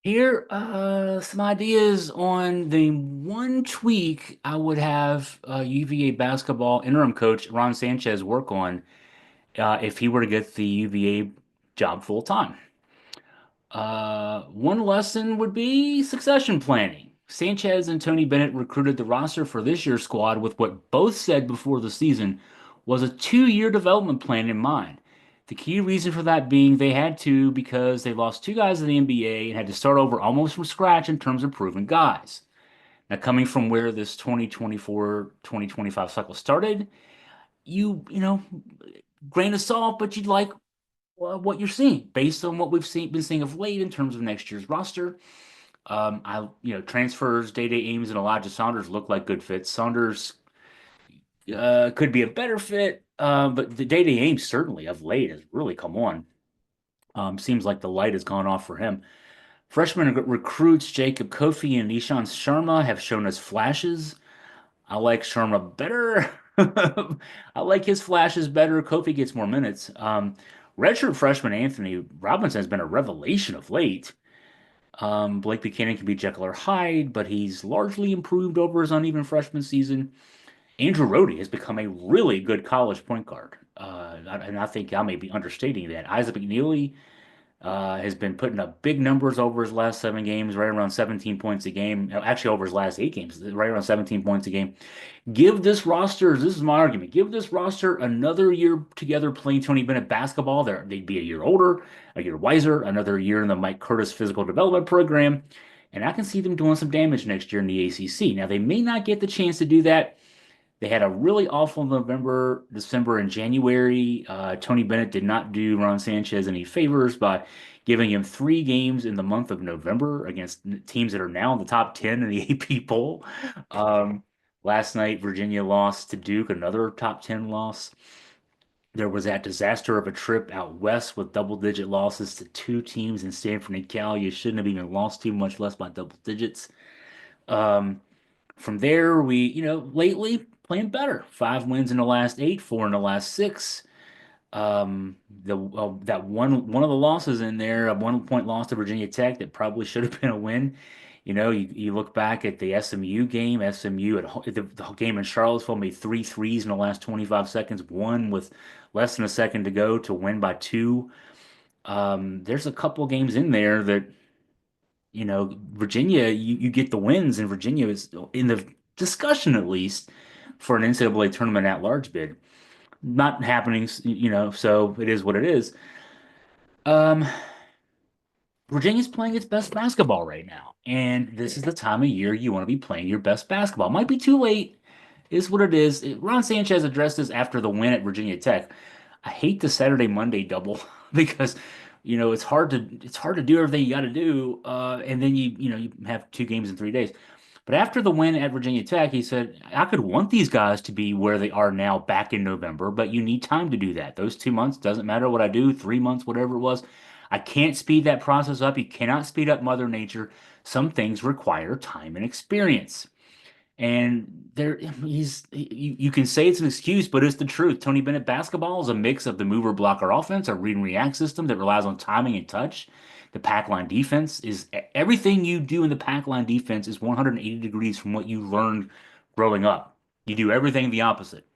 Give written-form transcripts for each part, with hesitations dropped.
Here, some ideas on the one tweak I would have UVA basketball interim coach Ron Sanchez work on if he were to get the UVA job full time. One lesson would be succession planning. Sanchez and Tony Bennett recruited the roster for this year's squad with what both said before the season was a 2-year development plan in mind. The key reason for that being they had to because they lost two guys in the NBA and had to start over almost from scratch in terms of proven guys. Now, coming from where this 2024-2025 cycle started, you know, grain of salt, but you'd like what you're seeing based on what we've been seeing of late in terms of next year's roster. Transfers, Day Day Ames and Elijah Saunders look like good fits. Saunders could be a better fit, but the Day Day Ames certainly of late has really come on. Seems like the light has gone off for him. Freshman recruits Jacob Cofie and Ishan Sharma have shown us flashes. I like Sharma better. I like his flashes better. Kofi gets more minutes. Redshirt freshman Anthony Robinson has been a revelation of late. Blake Buchanan can be Jekyll or Hyde, but he's largely improved over his uneven freshman season. Andrew Rohde has become a really good college point guard. And I think I may be understating that. Isaac McNeely has been putting up big numbers over his last 7 games, right around 17 points a game. Actually, over his last 8 games, right around 17 points a game. Give this roster, this is my argument, give this roster another year together playing Tony Bennett basketball. They'd be a year older, a year wiser, another year in the Mike Curtis physical development program. And I can see them doing some damage next year in the ACC. Now, they may not get the chance to do that. They had a really awful November, December, and January. Tony Bennett did not do Ron Sanchez any favors by giving him 3 games in the month of November against teams that are now in the top 10 in the AP poll. Um, Last night, Virginia lost to Duke, another top 10 loss. There was that disaster of a trip out west with double-digit losses to two teams in Stanford and Cal. You shouldn't have even lost too much less by double digits. Um, from there, lately playing better. 5 wins in the last 8, 4 in the last 6. The that one of the losses in there, a 1 point loss to Virginia Tech that probably should have been a win. You look back at the SMU game. SMU the game in Charlottesville made three threes in the last 25 seconds, one with less than a second to go to win by two. There's a couple games in there that Virginia, you get the wins, and Virginia is in the discussion at least for an NCAA tournament at large bid. Not happening, so it is what it is. Um, Virginia's playing its best basketball right now, and this is the time of year you want to be playing your best basketball. Might be too late, is what it is. Ron Sanchez addressed this after the win at Virginia Tech. I hate the Saturday Monday double because it's hard to do everything you got to do, and then you have 2 games in 3 days. But after the win at Virginia Tech, he said, I could want these guys to be where they are now back in November, but you need time to do that. Those 2 months, doesn't matter what I do, 3 months, whatever it was. I can't speed that process up. You cannot speed up Mother Nature. Some things require time and experience. And you can say it's an excuse, but it's the truth. Tony Bennett basketball is a mix of the mover blocker offense, a read and react system that relies on timing and touch. The pack line defense is everything you do in the pack line defense is 180 degrees from what you learned growing up. You do everything the opposite.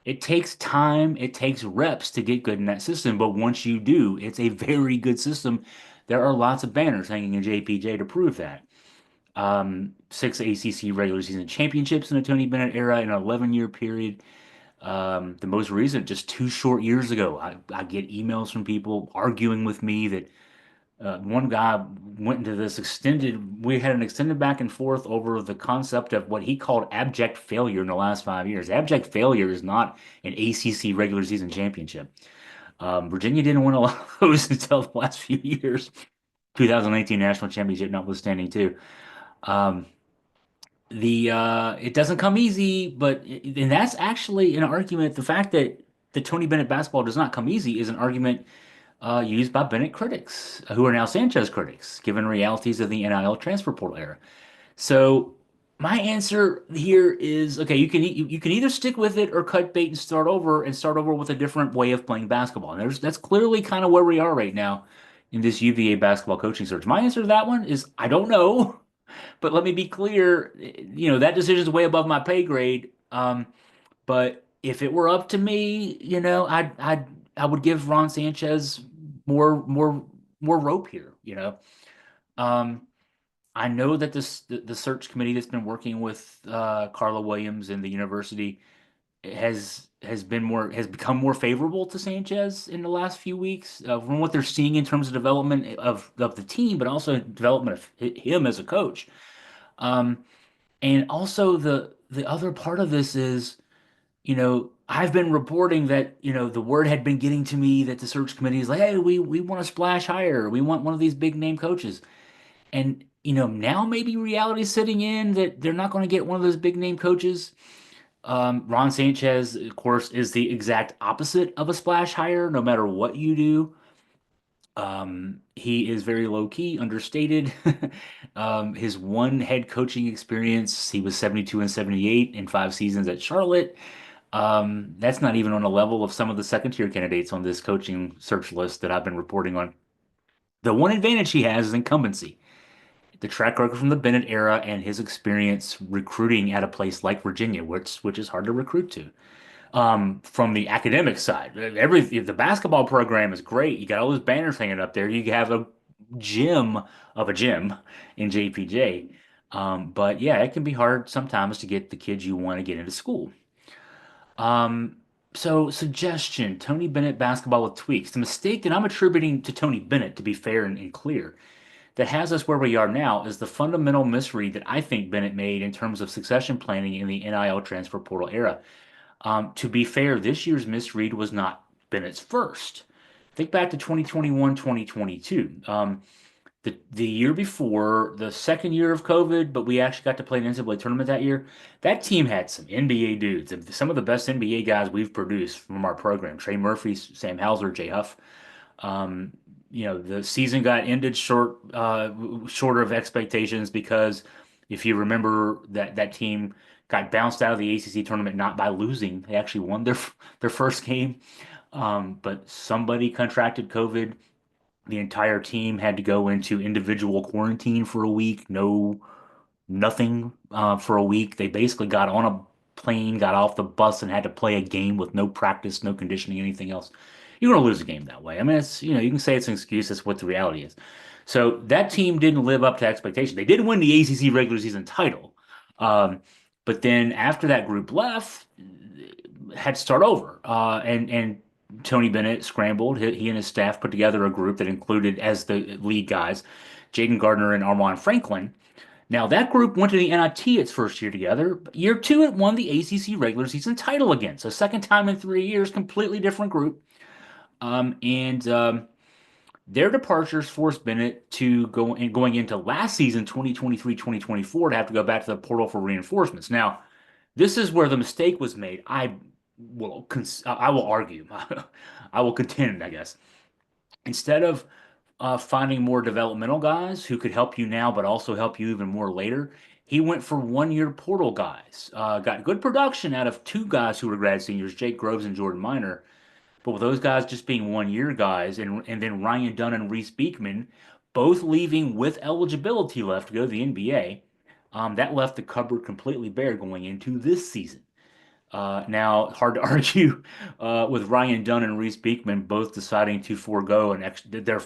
It takes time, it takes reps to get good in that system, but once you do, it's a very good system. There are lots of banners hanging in JPJ to prove that. 6 ACC regular season championships in the Tony Bennett era in an 11-year period. The most recent, just 2 short years ago, I get emails from people arguing with me that one guy went into this we had an extended back and forth over the concept of what he called abject failure in the last 5 years. Abject failure is not an ACC regular season championship. Virginia didn't win a lot of those until the last few years, 2019 national championship notwithstanding, too. Um, the It doesn't come easy, and that's actually an argument. The fact that the Tony Bennett basketball does not come easy is an argument used by Bennett critics, who are now Sanchez critics, given realities of the NIL transfer portal era. So my answer here is okay. You can either stick with it or cut bait and start over with a different way of playing basketball. And that's clearly kind of where we are right now. in this UVA basketball coaching search? My answer to that one is I don't know. But let me be clear, that decision is way above my pay grade. But if it were up to me, I would give Ron Sanchez more more more rope here. Um, I know that the search committee that's been working with Carla Williams and the university has become more favorable to Sanchez in the last few weeks from what they're seeing in terms of development of the team, but also development of him as a coach. Um, and also the other part of this is, I've been reporting that, the word had been getting to me that the search committee is like, hey, we want to splash higher. We want one of these big name coaches. And, now maybe reality is sitting in that they're not going to get one of those big name coaches. Ron Sanchez, of course, is the exact opposite of a splash hire, no matter what you do. He is very low key, understated. His one head coaching experience, he was 72 and 78 in 5 seasons at Charlotte. That's not even on the level of some of the second tier candidates on this coaching search list that I've been reporting on. The one advantage he has is incumbency. The track record from the Bennett era and his experience recruiting at a place like Virginia, which is hard to recruit to. From the academic side, the basketball program is great. You got all those banners hanging up there. You have a gym of a gym in JPJ. But yeah, it can be hard sometimes to get the kids you want to get into school. Um, so suggestion, Tony Bennett basketball with tweaks. The mistake that I'm attributing to Tony Bennett, to be fair and clear, that has us where we are now is the fundamental misread that I think Bennett made in terms of succession planning in the NIL transfer portal era. To be fair, this year's misread was not Bennett's first. Think back to 2021, 2022. The year before, the second year of COVID, but we actually got to play an NCAA tournament that year. That team had some NBA dudes, and some of the best NBA guys we've produced from our program. Trey Murphy, Sam Hauser, Jay Huff. Um, the season got ended shorter of expectations because if you remember that team got bounced out of the ACC tournament not by losing, they actually won their first game. But somebody contracted COVID. The entire team had to go into individual quarantine for a week. Nothing for a week. They basically got on a plane, got off the bus, and had to play a game with no practice, no conditioning, anything else. You're going to lose a game that way. I mean, you can say it's an excuse. That's what the reality is. So that team didn't live up to expectation. They did win the ACC regular season title. Um, but then after that group left, had to start over. And Tony Bennett scrambled. He and his staff put together a group that included as the lead guys, Jaden Gardner and Armand Franklin. Now, that group went to the NIT its first year together. Year two, it won the ACC regular season title again. So, second time in 3 years, completely different group. And Their departures forced Bennett to going into last season, 2023-2024, to have to go back to the portal for reinforcements. Now, this is where the mistake was made. I will argue. I will contend, I guess. Instead of finding more developmental guys who could help you now, but also help you even more later. He went for 1 year portal guys. Got good production out of two guys who were grad seniors, Jake Groves and Jordan Miner. But with those guys just being 1 year guys, and then Ryan Dunn and Reese Beekman both leaving with eligibility left to go to the NBA, that left the cupboard completely bare going into this season. Now, hard to argue with Ryan Dunn and Reese Beekman both deciding to forego and their,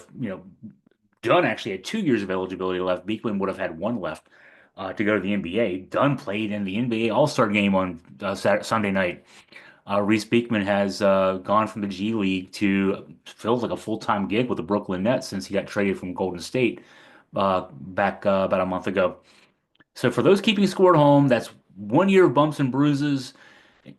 Dunn actually had 2 years of eligibility left. Beekman would have had one left to go to the NBA. Dunn played in the NBA All-Star game on Sunday night. Reese Beekman has gone from the G League to feels like a full-time gig with the Brooklyn Nets since he got traded from Golden State back about a month ago. So for those keeping score at home, that's 1 year of bumps and bruises,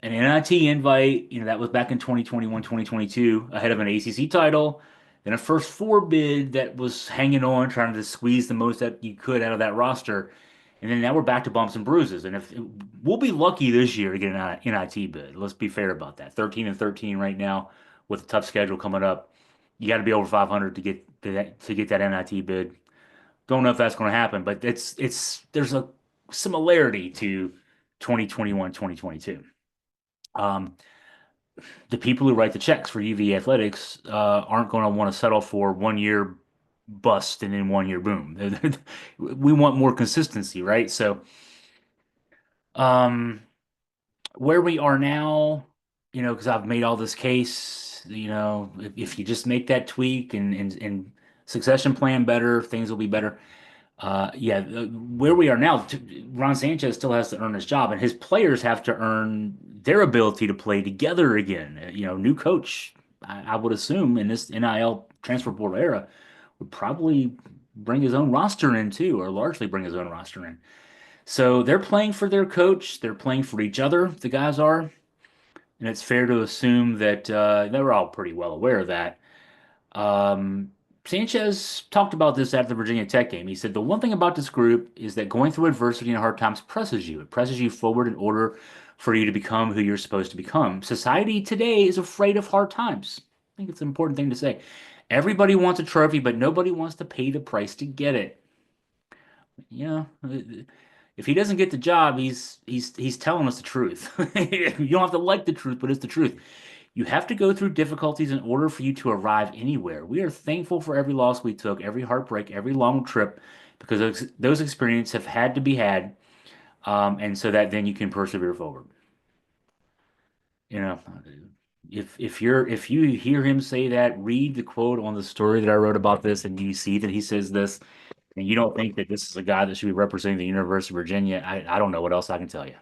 an NIT invite, that was back in 2021, 2022, ahead of an ACC title, then a first four bid that was hanging on, trying to squeeze the most that you could out of that roster. And then now we're back to bumps and bruises. And if we'll be lucky this year to get an NIT bid. Let's be fair about that. 13 and 13 right now with a tough schedule coming up. You got to be over 500 to get that NIT bid. Don't know if that's going to happen, but there's a similarity to 2021, 2022. Um, the people who write the checks for UVA athletics aren't going to want to settle for 1 year bust and in 1 year boom. We want more consistency, right? So, um, where we are now, because I've made all this case, if you just make that tweak and succession plan better, things will be better. Yeah, where we are now, Ron Sanchez still has to earn his job, and his players have to earn their ability to play together again. New coach, I would assume in this NIL transfer portal era, would probably bring his own roster in too, or largely bring his own roster in. So they're playing for their coach, they're playing for each other, the guys are, and it's fair to assume that they were all pretty well aware of that. Um, Sanchez talked about this at the Virginia Tech game. He said, the one thing about this group is that going through adversity and hard times presses you. It presses you forward in order for you to become who you're supposed to become. Society today is afraid of hard times. I think it's an important thing to say. Everybody wants a trophy, but nobody wants to pay the price to get it. Yeah, if he doesn't get the job, he's telling us the truth. You don't have to like the truth, but it's the truth. You have to go through difficulties in order for you to arrive anywhere. We are thankful for every loss we took, every heartbreak, every long trip, because those experiences have had to be had, and so that then you can persevere forward. You know, if you hear him say that, read the quote on the story that I wrote about this, and you see that he says this, and you don't think that this is a guy that should be representing the University of Virginia, I don't know what else I can tell you.